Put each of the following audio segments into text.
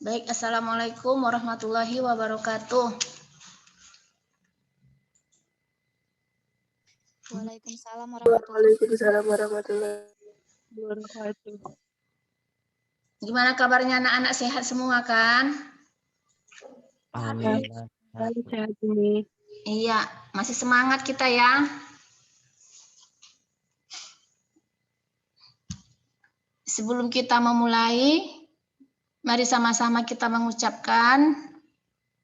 Baik, Assalamualaikum warahmatullahi wabarakatuh. Waalaikumsalam warahmatullahi Wabarakatuh. Gimana kabarnya anak-anak, sehat semua kan? Alhamdulillah. Sehat ini. Iya, masih semangat kita ya. Sebelum kita memulai, mari sama-sama kita mengucapkan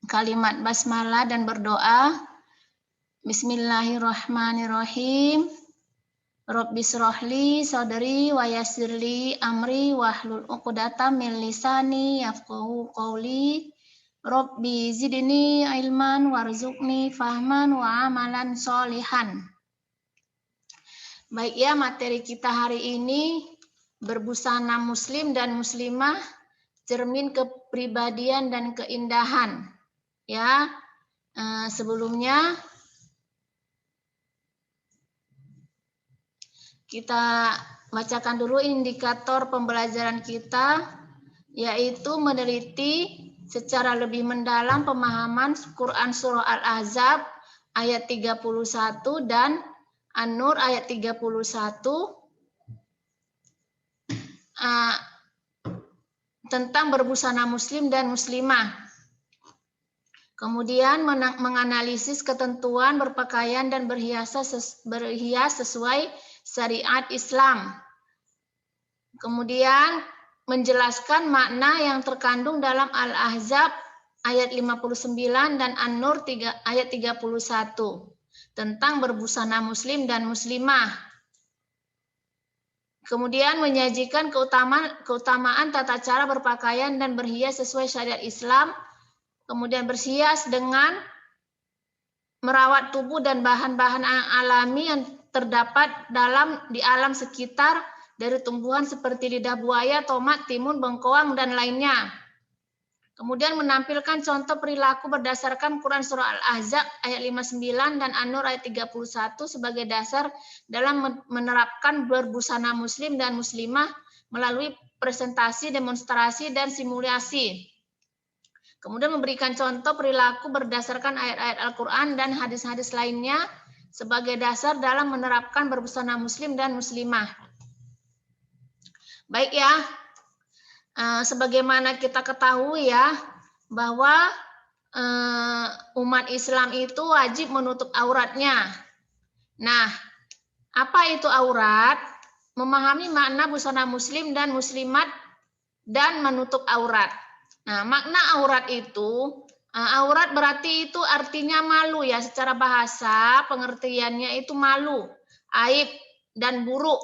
kalimat basmalah dan berdoa. Bismillahirrahmanirrahim. Rabbisrohli sadri wa yassirli amri wahlul 'uqdatam min lisani yafqahu qawli. Rabbi zidni ilman warzuqni fahman wa amalan sholihan. Baik ya, materi kita hari ini berbusana muslim dan muslimah, cermin kepribadian dan keindahan. Ya, sebelumnya kita bacakan dulu indikator pembelajaran kita, yaitu meneliti secara lebih mendalam pemahaman Quran Surah Al-Ahzab ayat 31 dan An-Nur ayat 31 tentang berbusana muslim dan muslimah. Kemudian menganalisis ketentuan berpakaian dan berhias sesuai syariat Islam. Kemudian menjelaskan makna yang terkandung dalam Al-Ahzab ayat 59 dan An-Nur ayat 31 tentang berbusana muslim dan muslimah. Kemudian menyajikan keutamaan tata cara berpakaian dan berhias sesuai syariat Islam. Kemudian berhias dengan merawat tubuh dan bahan-bahan alami yang terdapat di alam sekitar dari tumbuhan seperti lidah buaya, tomat, timun, bengkoang, dan lainnya. Kemudian menampilkan contoh perilaku berdasarkan Quran Surah Al-Ahzab ayat 59 dan An-Nur ayat 31 sebagai dasar dalam menerapkan berbusana muslim dan muslimah melalui presentasi, demonstrasi, dan simulasi. Kemudian memberikan contoh perilaku berdasarkan ayat-ayat Al-Quran dan hadis-hadis lainnya sebagai dasar dalam menerapkan berbusana muslim dan muslimah. Baik ya, sebagaimana kita ketahui ya, bahwa umat Islam itu wajib menutup auratnya. Nah, apa itu aurat? Memahami makna busana muslim dan muslimat dan menutup aurat. Nah, makna aurat itu, aurat berarti itu artinya malu ya, secara bahasa pengertiannya itu malu, aib, dan buruk.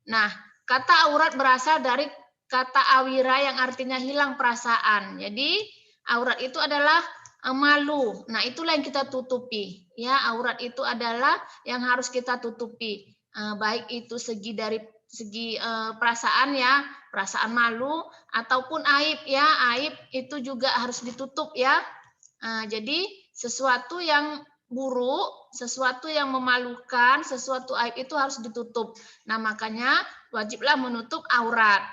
Nah, kata aurat berasal dari kata awira yang artinya hilang perasaan. Jadi, aurat itu adalah malu. Nah, itulah yang kita tutupi. Ya, aurat itu adalah yang harus kita tutupi. Baik itu dari segi perasaan ya, perasaan malu ataupun aib ya, aib itu juga harus ditutup ya. Jadi sesuatu yang buruk, sesuatu yang memalukan, sesuatu aib itu harus ditutup. Nah, makanya wajiblah menutup aurat.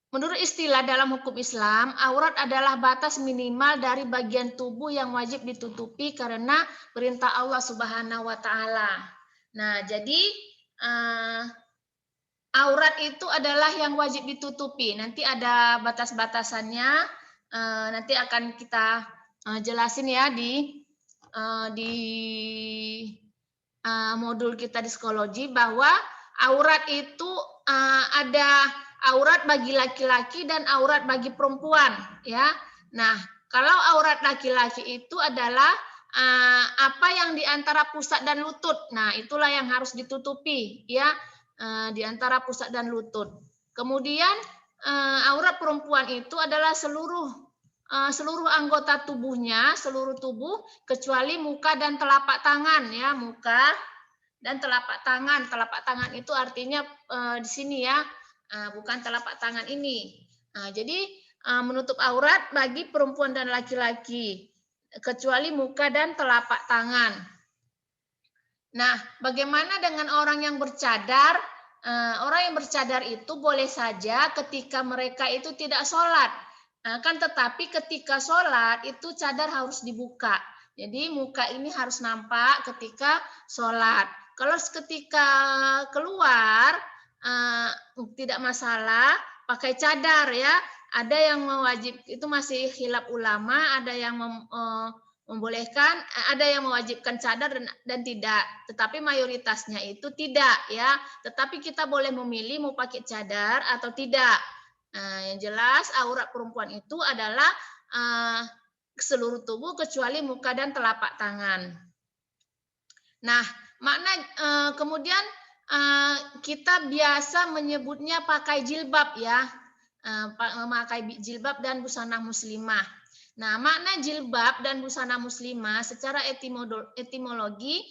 Menurut istilah dalam hukum Islam, aurat adalah batas minimal dari bagian tubuh yang wajib ditutupi karena perintah Allah Subhanahu wa Ta'ala. Nah, jadi aurat itu adalah yang wajib ditutupi. Nanti ada batas-batasannya. Nanti akan kita jelasin ya di modul kita di psikologi, bahwa aurat itu ada aurat bagi laki-laki dan aurat bagi perempuan ya. Nah, kalau aurat laki-laki itu adalah apa yang di antara pusat dan lutut. Nah, itulah yang harus ditutupi ya, di antara pusat dan lutut. Kemudian aurat perempuan itu adalah seluruh anggota tubuhnya, seluruh tubuh kecuali muka dan telapak tangan ya, muka dan telapak tangan. Telapak tangan itu artinya di sini ya, bukan telapak tangan ini. Jadi menutup aurat bagi perempuan dan laki-laki kecuali muka dan telapak tangan. Nah, bagaimana dengan orang yang bercadar? orang yang bercadar itu boleh saja ketika mereka itu tidak sholat. Kan tetapi ketika sholat itu cadar harus dibuka. Jadi muka ini harus nampak ketika sholat. Kalau ketika keluar tidak masalah pakai cadar ya. Ada yang mewajib itu masih khilaf ulama, ada yang membolehkan, ada yang mewajibkan cadar dan tidak, tetapi mayoritasnya itu tidak ya. Tetapi kita boleh memilih mau pakai cadar atau tidak. Yang jelas aurat perempuan itu adalah seluruh tubuh kecuali muka dan telapak tangan. Nah, makna kemudian kita biasa menyebutnya pakai jilbab ya, memakai jilbab dan busana muslimah. Nah, makna jilbab dan busana muslimah secara etimologi,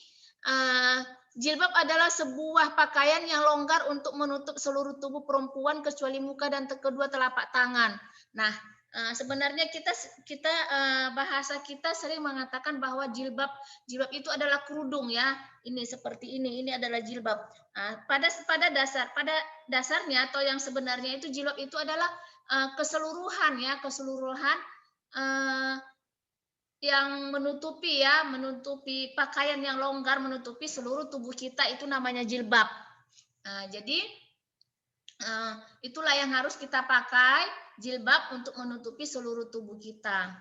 jilbab adalah sebuah pakaian yang longgar untuk menutup seluruh tubuh perempuan kecuali muka dan kedua telapak tangan. Nah, sebenarnya kita bahasa kita sering mengatakan bahwa jilbab itu adalah kerudung ya. Ini seperti ini adalah jilbab. Pada dasarnya atau yang sebenarnya itu jilbab itu adalah keseluruhan ya, yang menutupi pakaian yang longgar menutupi seluruh tubuh kita, itu namanya jilbab. Jadi itulah yang harus kita pakai, jilbab untuk menutupi seluruh tubuh kita.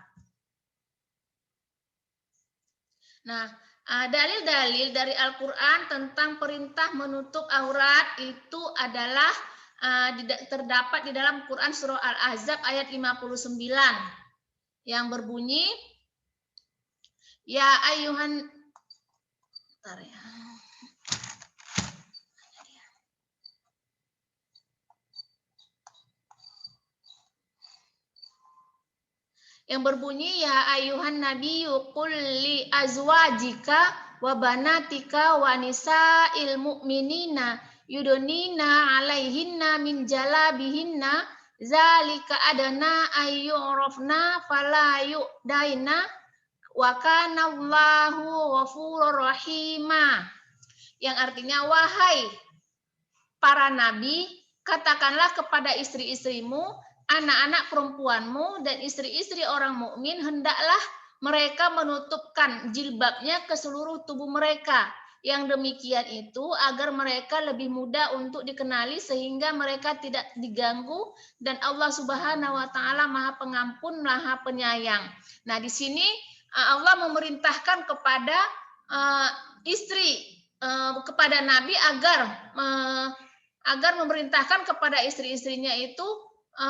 Nah, dalil-dalil dari Al-Quran tentang perintah menutup aurat itu adalah terdapat di dalam Quran surah Al-Ahzab ayat 59 yang berbunyi, ya ayuhan, bentar ya. Yang berbunyi, ya ayuhan nabiyyu qul li azwajika wa banatika wa nisa'il mu'minina yudunina alaihinna min jalabihinna zalika adana ayyurafna fala yu'daina wa kana Allahu ghafurur rahima. Yang artinya, wahai para nabi, katakanlah kepada istri-istrimu, anak-anak perempuanmu dan istri-istri orang mukmin, hendaklah mereka menutupkan jilbabnya ke seluruh tubuh mereka. Yang demikian itu agar mereka lebih mudah untuk dikenali sehingga mereka tidak diganggu, dan Allah Subhanahu wa taala Maha Pengampun, Maha Penyayang. Nah, di sini Allah memerintahkan kepada kepada Nabi agar memerintahkan kepada istri-istrinya itu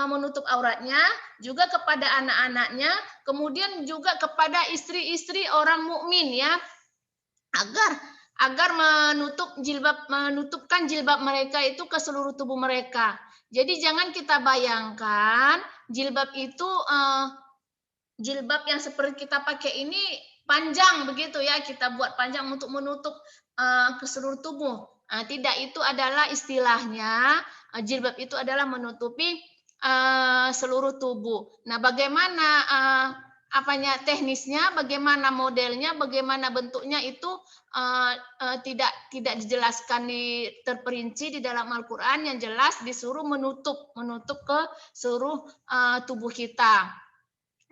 menutup auratnya, juga kepada anak-anaknya, kemudian juga kepada istri-istri orang mukmin ya, agar menutupkan jilbab mereka itu ke seluruh tubuh mereka. Jadi jangan kita bayangkan jilbab itu jilbab yang seperti kita pakai ini panjang begitu ya, kita buat panjang untuk menutup ke seluruh tubuh. Tidak, itu adalah istilahnya jilbab itu adalah menutupi seluruh tubuh. Nah, bagaimana teknisnya, bagaimana modelnya, bagaimana bentuknya itu tidak dijelaskan terperinci di dalam Al-Qur'an. Yang jelas disuruh menutup ke seluruh tubuh kita.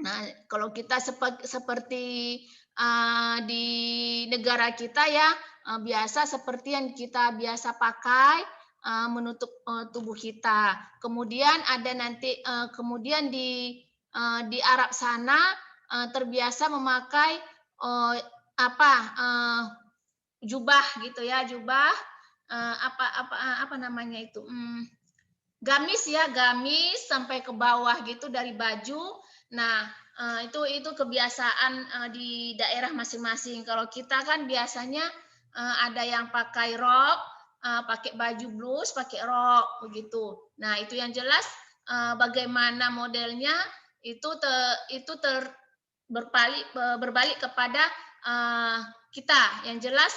Nah, kalau kita seperti di negara kita ya, biasa seperti yang kita biasa pakai, menutup tubuh kita. Kemudian ada nanti kemudian di Arab sana terbiasa memakai jubah gitu ya, jubah apa namanya itu, gamis ya, gamis sampai ke bawah gitu dari baju. Nah, itu kebiasaan di daerah masing-masing. Kalau kita kan biasanya ada yang pakai rok, pakai baju blus, pakai rok begitu. Nah, itu yang jelas bagaimana modelnya itu berbalik kepada kita. Yang jelas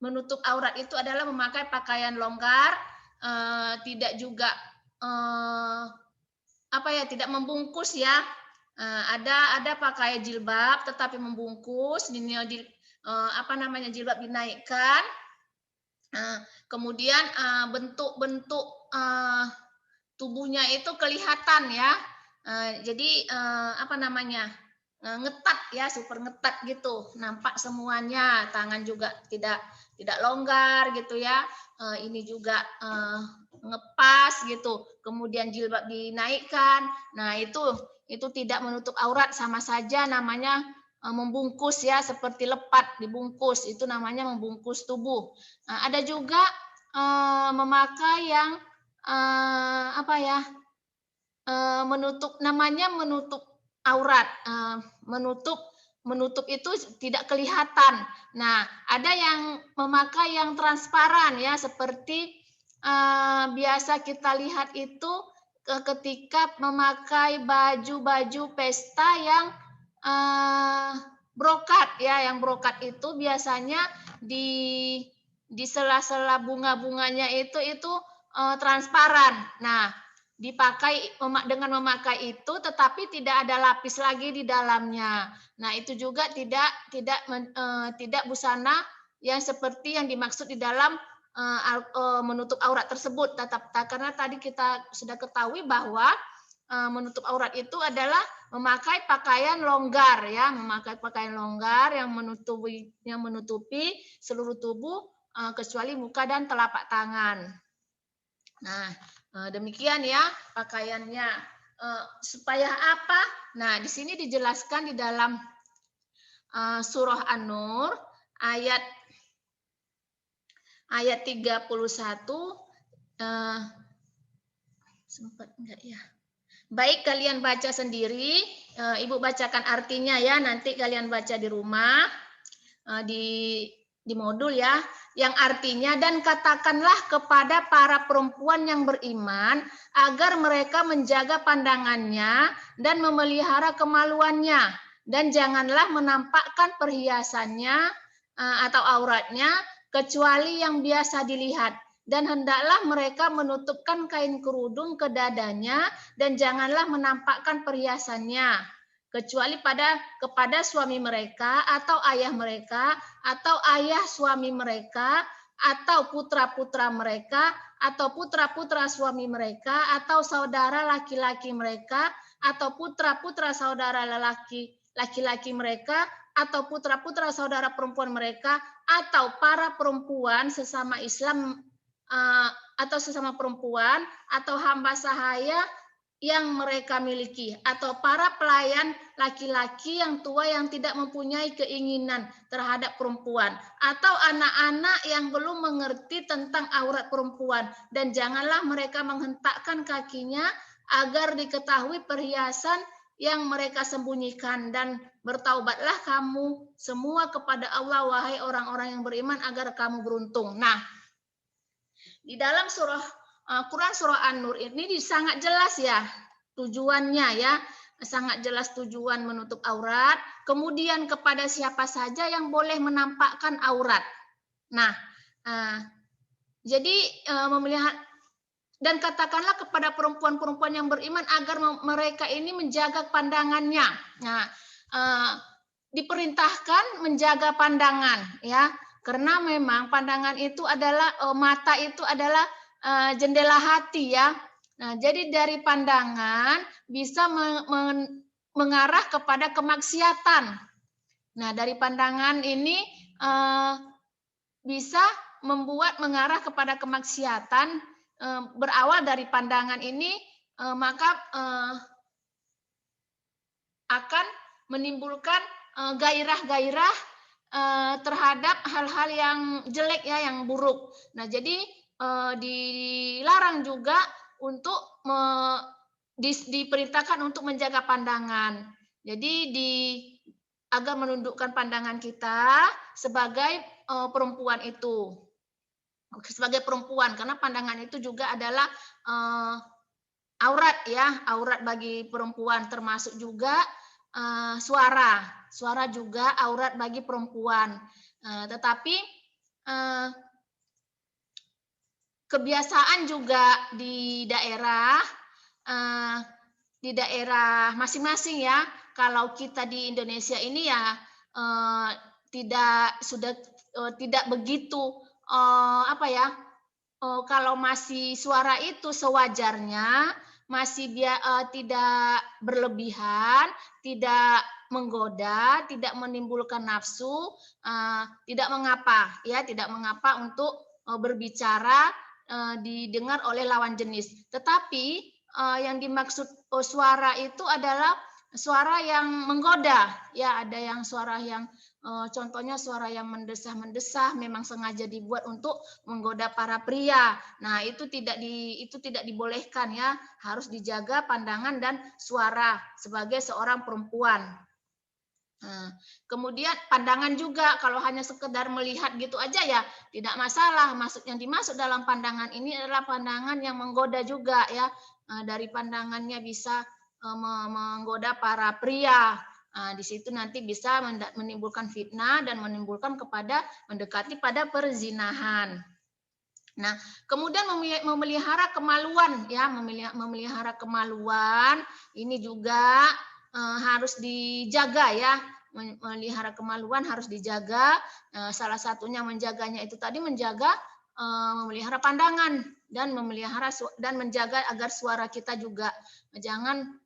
menutup aurat itu adalah memakai pakaian longgar, tidak juga tidak membungkus ya. Ada pakai jilbab tetapi membungkus, jilbab dinaikkan. Kemudian bentuk-bentuk tubuhnya itu kelihatan ya. Jadi apa namanya? Ngetat ya, super ngetat gitu. Nampak semuanya, tangan juga tidak longgar gitu ya. Ini juga ngepas gitu. Kemudian jilbab dinaikkan. Nah, itu tidak menutup aurat, sama saja namanya membungkus ya, seperti lepat dibungkus, itu namanya membungkus tubuh. Ada juga memakai yang apa ya, namanya menutup aurat, menutup itu tidak kelihatan. Nah, ada yang memakai yang transparan ya, seperti biasa kita lihat itu ketika memakai baju-baju pesta yang brokat ya, yang brokat itu biasanya di sela-sela bunga-bunganya itu transparan. Nah, dipakai dengan memakai itu, tetapi tidak ada lapis lagi di dalamnya. Nah, itu juga tidak busana yang seperti yang dimaksud di dalam menutup aurat tersebut. Karena tadi kita sudah ketahui bahwa menutup aurat itu adalah memakai pakaian longgar ya, memakai pakaian longgar yang menutupi seluruh tubuh kecuali muka dan telapak tangan. Nah, demikian ya pakaiannya. Supaya apa? Nah, di sini dijelaskan di dalam surah An-Nur ayat 31. Sempat enggak ya? Baik, kalian baca sendiri. Ibu bacakan artinya ya. Nanti kalian baca di rumah, di modul ya, yang artinya, dan katakanlah kepada para perempuan yang beriman agar mereka menjaga pandangannya dan memelihara kemaluannya, dan janganlah menampakkan perhiasannya atau auratnya kecuali yang biasa dilihat, dan hendaklah mereka menutupkan kain kerudung ke dadanya, dan janganlah menampakkan perhiasannya kecuali kepada suami mereka atau ayah mereka atau ayah suami mereka atau putra-putra mereka atau putra-putra suami mereka atau saudara laki-laki mereka atau putra-putra saudara laki-laki mereka atau putra-putra saudara perempuan mereka atau para perempuan sesama Islam atau sesama perempuan atau hamba sahaya yang mereka miliki, atau para pelayan laki-laki yang tua yang tidak mempunyai keinginan terhadap perempuan, atau anak-anak yang belum mengerti tentang aurat perempuan, dan janganlah mereka menghentakkan kakinya agar diketahui perhiasan yang mereka sembunyikan, dan bertaubatlah kamu semua kepada Allah wahai orang-orang yang beriman agar kamu beruntung. Nah, di dalam Quran surah An-Nur ini sangat jelas ya tujuannya ya, sangat jelas tujuan menutup aurat, kemudian kepada siapa saja yang boleh menampakkan aurat. Nah, jadi memelihara, dan katakanlah kepada perempuan-perempuan yang beriman agar mereka ini menjaga pandangannya. Nah, diperintahkan menjaga pandangan ya, karena memang pandangan itu adalah mata itu adalah jendela hati ya. Nah, jadi dari pandangan bisa mengarah kepada kemaksiatan. Nah, dari pandangan ini bisa membuat mengarah kepada kemaksiatan. Berawal dari pandangan ini, maka akan menimbulkan gairah-gairah terhadap hal-hal yang jelek ya, yang buruk. Nah, jadi dilarang juga untuk diperintahkan untuk menjaga pandangan. Jadi agar menundukkan pandangan kita sebagai perempuan itu, sebagai perempuan, karena pandangan itu juga adalah aurat ya, aurat bagi perempuan, termasuk juga suara juga aurat bagi perempuan. Tetapi kebiasaan juga di daerah masing-masing ya. Kalau kita di Indonesia ini ya tidak begitu apa ya? Kalau masih suara itu sewajarnya, masih dia tidak berlebihan, tidak menggoda, tidak menimbulkan nafsu, tidak mengapa ya, tidak mengapa untuk berbicara didengar oleh lawan jenis. Tetapi yang dimaksud suara itu adalah suara yang menggoda, ya ada yang suara yang contohnya suara yang mendesah-mendesah, memang sengaja dibuat untuk menggoda para pria. Nah, itu tidak dibolehkan ya, harus dijaga pandangan dan suara sebagai seorang perempuan. Nah, kemudian pandangan juga kalau hanya sekedar melihat gitu aja ya tidak masalah. Yang dimaksud dalam pandangan ini adalah pandangan yang menggoda juga ya. Dari pandangannya bisa menggoda para pria. Di situ nanti bisa menimbulkan fitnah dan menimbulkan mendekati pada perzinahan. Nah, kemudian memelihara kemaluan ya, memelihara kemaluan ini juga harus dijaga ya. Memelihara kemaluan harus dijaga. Salah satunya menjaganya itu tadi menjaga memelihara pandangan dan menjaga agar suara kita juga jangan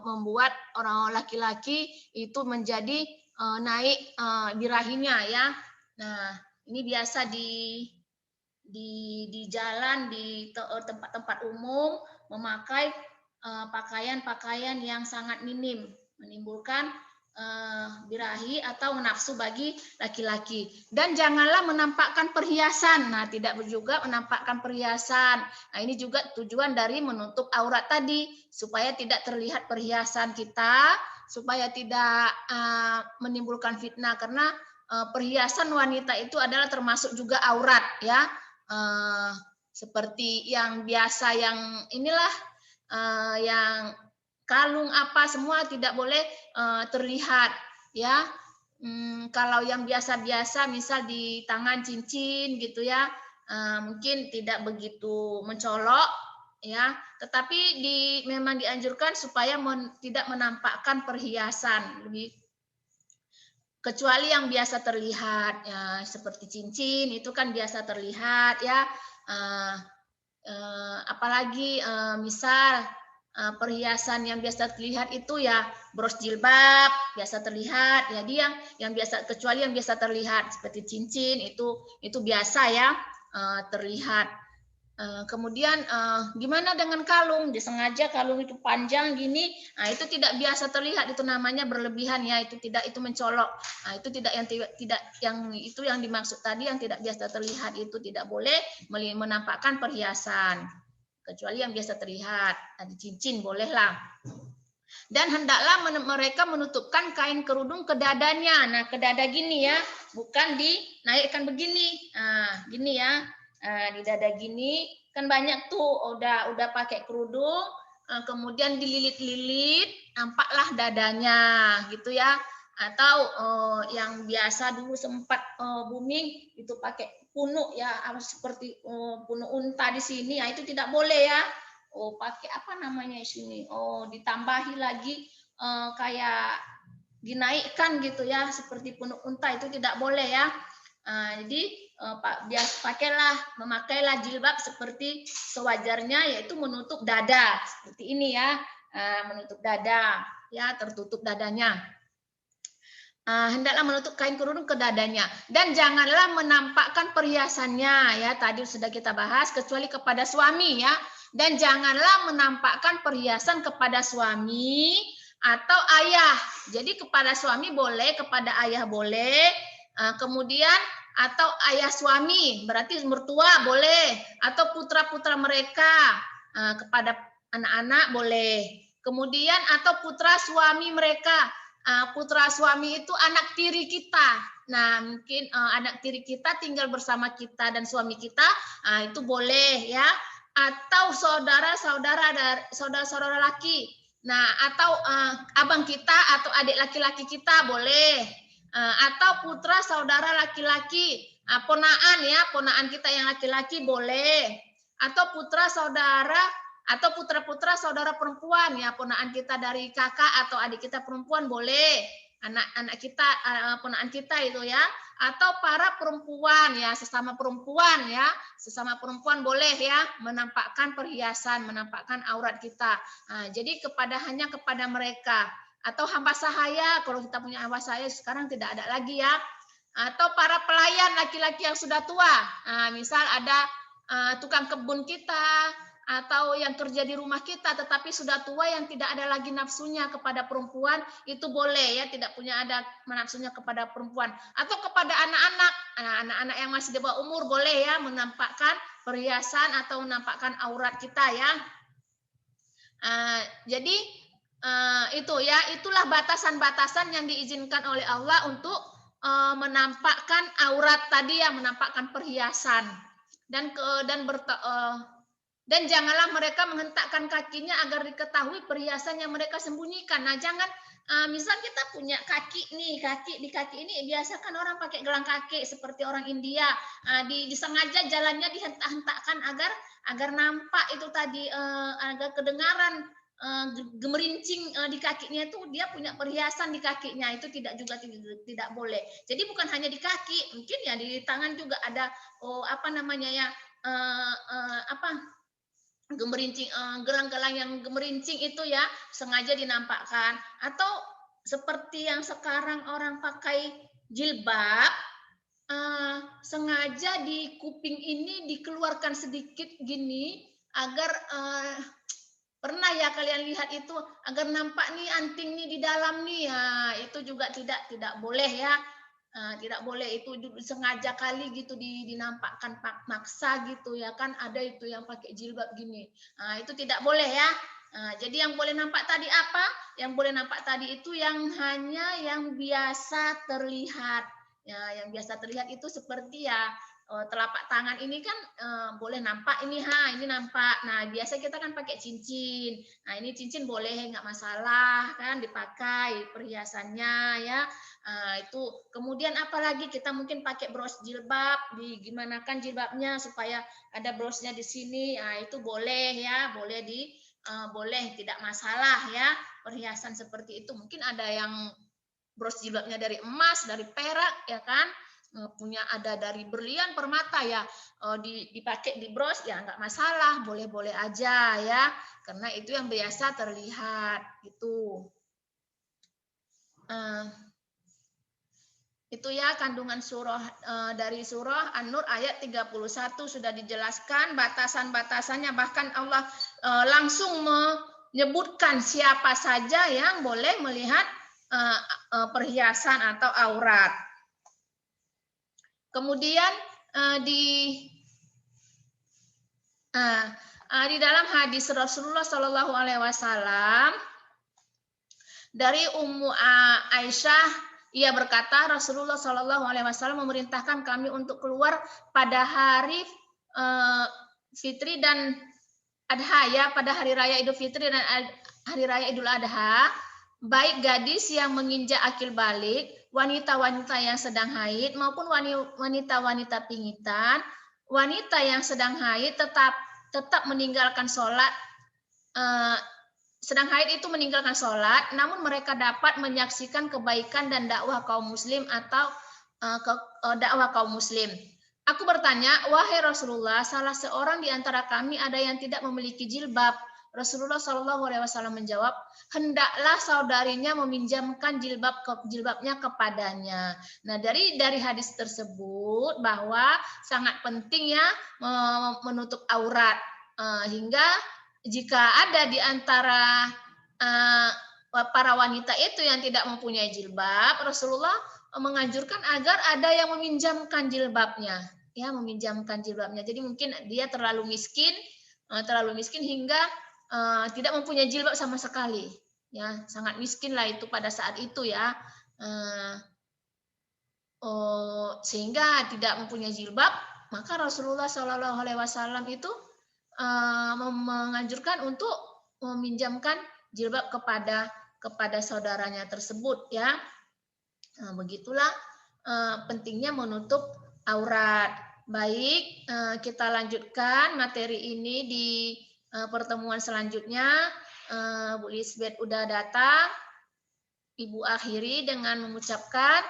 membuat orang laki-laki itu menjadi naik birahinya ya. Nah, ini biasa di jalan, di tempat-tempat umum memakai pakaian-pakaian yang sangat minim, menimbulkan birahi atau nafsu bagi laki-laki. Dan janganlah menampakkan perhiasan. Nah, tidak juga menampakkan perhiasan. Nah, ini juga tujuan dari menutup aurat tadi, supaya tidak terlihat perhiasan kita, supaya tidak menimbulkan fitnah, karena perhiasan wanita itu adalah termasuk juga aurat ya. Seperti yang biasa yang inilah yang kalung apa semua tidak boleh terlihat ya. Kalau yang biasa-biasa misal di tangan cincin gitu ya, mungkin tidak begitu mencolok ya, tetapi memang dianjurkan supaya tidak menampakkan perhiasan, kecuali yang biasa terlihat ya, seperti cincin itu kan biasa terlihat ya. Apalagi misal perhiasan yang biasa terlihat itu ya bros jilbab biasa terlihat, jadi yang biasa, kecuali yang biasa terlihat seperti cincin itu biasa ya terlihat. Kemudian gimana dengan kalung? Disengaja kalung itu panjang gini, nah itu tidak biasa terlihat, itu namanya berlebihan ya, itu mencolok. Nah, itu yang dimaksud tadi yang tidak biasa terlihat, itu tidak boleh menampakkan perhiasan, kecuali yang biasa terlihat. Ada cincin bolehlah. Dan hendaklah mereka menutupkan kain kerudung ke dadanya. Nah, ke dada gini ya, bukan dinaikkan begini. Nah, gini ya. Di dada gini kan banyak tuh udah pakai kerudung, kemudian dililit-lilit, nampaklah dadanya gitu ya. Atau yang biasa dulu sempat booming itu pakai punuk ya, seperti punuk unta di sini, ya itu tidak boleh ya. Pakai apa namanya di sini? Ditambahi lagi kayak dinaikkan gitu ya, seperti punuk unta, itu tidak boleh ya. Jadi memakailah jilbab seperti sewajarnya, yaitu menutup dada seperti ini ya, menutup dada ya, tertutup dadanya. Hendaklah menutup kain kerudung ke dadanya, dan janganlah menampakkan perhiasannya ya, tadi sudah kita bahas, kecuali kepada suami ya. Dan janganlah menampakkan perhiasan kepada suami atau ayah. Jadi kepada suami boleh, kepada ayah boleh, kemudian atau ayah suami, berarti mertua boleh, atau putra-putra mereka, kepada anak-anak boleh. Kemudian atau putra suami mereka. Putra suami itu anak tiri kita. Nah, mungkin anak tiri kita tinggal bersama kita dan suami kita, itu boleh ya. Atau saudara-saudara laki. Nah, atau abang kita atau adik laki-laki kita boleh. Atau putra saudara laki-laki, ponaan ya, ponaan kita yang laki-laki boleh. Atau putra saudara atau putra-putra saudara perempuan ya, ponaan kita dari kakak atau adik kita perempuan boleh. anak-anak kita, ponakan kita itu ya, atau para perempuan ya, sesama perempuan boleh ya menampakkan perhiasan, menampakkan aurat kita. Nah, jadi hanya kepada mereka atau hamba sahaya, kalau kita punya hamba sahaya sekarang tidak ada lagi ya, atau para pelayan laki-laki yang sudah tua. Nah, misal ada tukang kebun kita atau yang kerja di rumah kita tetapi sudah tua yang tidak ada lagi nafsunya kepada perempuan, itu boleh ya, tidak punya ada nafsunya kepada perempuan, atau kepada anak-anak yang masih di bawah umur boleh ya menampakkan perhiasan atau menampakkan aurat kita ya. Jadi itu ya, itulah batasan-batasan yang diizinkan oleh Allah untuk menampakkan aurat tadi ya, menampakkan perhiasan dan janganlah mereka menghentakkan kakinya agar diketahui perhiasan yang mereka sembunyikan. Nah, jangan misal kita punya kaki nih, di kaki ini biasa kan orang pakai gelang kaki seperti orang India. Disengaja jalannya dihentak-hentakkan agar nampak itu tadi, agar kedengaran gemerincing di kakinya, itu dia punya perhiasan di kakinya, itu tidak boleh. Jadi bukan hanya di kaki, mungkin ya di tangan juga ada gemerincing, gelang-gelang yang gemerincing itu ya sengaja dinampakkan. Atau seperti yang sekarang orang pakai jilbab, sengaja di kuping ini dikeluarkan sedikit gini agar pernah ya kalian lihat itu, agar nampak nih anting nih di dalam nih ya, itu juga tidak boleh ya. Tidak boleh, itu sengaja kali gitu dinampakkan maksa gitu ya kan, ada itu yang pakai jilbab gini. Itu tidak boleh ya. Jadi yang boleh nampak tadi apa? Yang boleh nampak tadi itu yang hanya yang biasa terlihat. Ya, yang biasa terlihat itu seperti ya telapak tangan ini kan boleh nampak ini, ini nampak. Nah, biasa kita kan pakai cincin. Nah, ini cincin boleh, nggak masalah kan dipakai perhiasannya ya. Itu kemudian apalagi kita mungkin pakai bros jilbab, digimanakan jilbabnya supaya ada brosnya di sini. Itu boleh ya, boleh, tidak masalah ya, perhiasan seperti itu. Mungkin ada yang bros jilbabnya dari emas, dari perak ya kan, punya ada dari berlian, permata ya, dipakai di bros ya nggak masalah, boleh-boleh aja ya, karena itu yang biasa terlihat itu. Itu ya kandungan surah dari surah An-Nur ayat 31 sudah dijelaskan batasan-batasannya, bahkan Allah langsung menyebutkan siapa saja yang boleh melihat perhiasan atau aurat. Kemudian di dalam hadis Rasulullah Shallallahu Alaihi Wasallam dari Ummu Aisyah, ia berkata, Rasulullah Shallallahu Alaihi Wasallam memerintahkan kami untuk keluar pada hari Fitri dan Adha ya, pada hari raya Idul Fitri dan hari raya Idul Adha, baik gadis yang menginjak akil balik, wanita-wanita yang sedang haid maupun wanita-wanita pingitan, wanita yang sedang haid tetap meninggalkan sholat. Sedang haid itu meninggalkan sholat, namun mereka dapat menyaksikan kebaikan dan dakwah kaum muslim atau dakwah kaum muslim. Aku bertanya, wahai Rasulullah, salah seorang di antara kami ada yang tidak memiliki jilbab. Rasulullah Shallallahu Alaihi Wasallam menjawab, hendaklah saudarinya meminjamkan jilbabnya kepadanya. Nah, dari hadis tersebut bahwa sangat penting ya menutup aurat, hingga jika ada di antara para wanita itu yang tidak mempunyai jilbab, Rasulullah menganjurkan agar ada yang meminjamkan jilbabnya, ya, meminjamkan jilbabnya. Jadi mungkin dia terlalu miskin hingga tidak mempunyai jilbab sama sekali, ya, sangat miskin lah itu pada saat itu ya, sehingga tidak mempunyai jilbab, maka Rasulullah Shallallahu Alaihi Wasallam itu menganjurkan untuk meminjamkan jilbab kepada saudaranya tersebut ya. Begitulah pentingnya menutup aurat. Baik, kita lanjutkan materi ini di pertemuan selanjutnya. Bu Lisbeth udah datang. Ibu akhiri dengan mengucapkan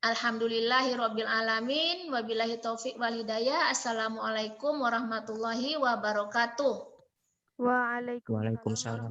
Alhamdulillahirabbil alamin wabillahi taufik wal hidayah. Assalamualaikum warahmatullahi wabarakatuh. Waalaikumsalam. Waalaikumsalam.